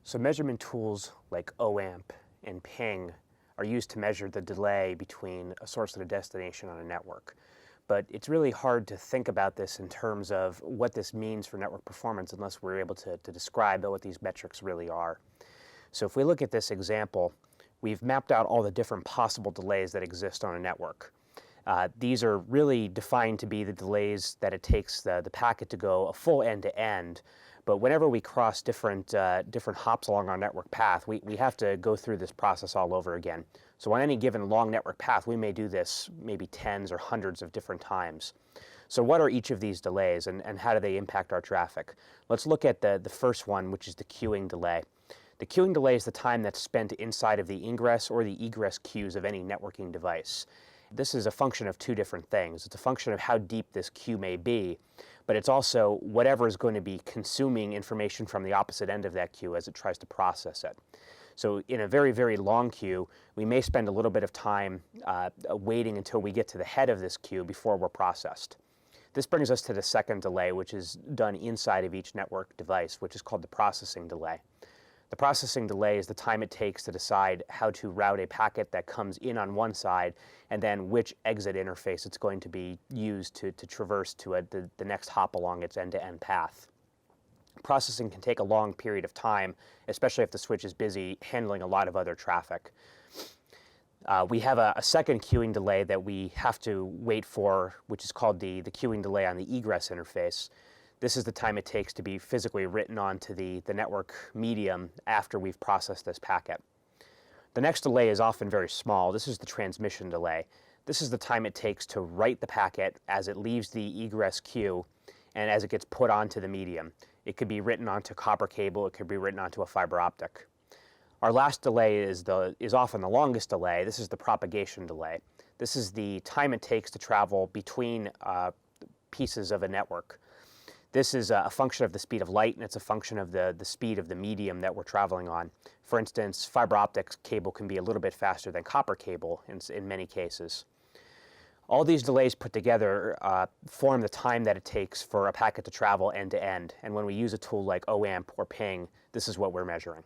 So measurement tools like OAMP and ping are used to measure the delay between a source and a destination on a network. But it's really hard to think about this in terms of what this means for network performance unless we're able to describe what these metrics really are. So if we look at this example, we've mapped out all the different possible delays that exist on a network. These are really defined to be the delays that it takes the packet to go a full end-to-end. But whenever we cross different hops along our network path, we have to go through this process all over again. So on any given long network path, we may do this maybe tens or hundreds of different times. So what are each of these delays, and how do they impact our traffic? Let's look at the first one, which is the queuing delay. The queuing delay is the time that's spent inside of the ingress or the egress queues of any networking device. This is a function of two different things. It's a function of how deep this queue may be, but it's also whatever is going to be consuming information from the opposite end of that queue as it tries to process it. So in a very, very long queue, we may spend a little bit of time waiting until we get to the head of this queue before we're processed. This brings us to the second delay, which is done inside of each network device, which is called the processing delay. The processing delay is the time it takes to decide how to route a packet that comes in on one side and then which exit interface it's going to be used to traverse to the next hop along its end-to-end path. Processing can take a long period of time, especially if the switch is busy handling a lot of other traffic. We have a second queuing delay that we have to wait for, which is called the queuing delay on the egress interface. This is the time it takes to be physically written onto the network medium after we've processed this packet. The next delay is often very small. This is the transmission delay. This is the time it takes to write the packet as it leaves the egress queue and as it gets put onto the medium. It could be written onto copper cable, it could be written onto a fiber optic. Our last delay is often the longest delay. This is the propagation delay. This is the time it takes to travel between pieces of a network. This is a function of the speed of light, and it's a function of the speed of the medium that we're traveling on. For instance, fiber optic cable can be a little bit faster than copper cable in many cases. All these delays put together form the time that it takes for a packet to travel end to end. And when we use a tool like OAMP or ping, this is what we're measuring.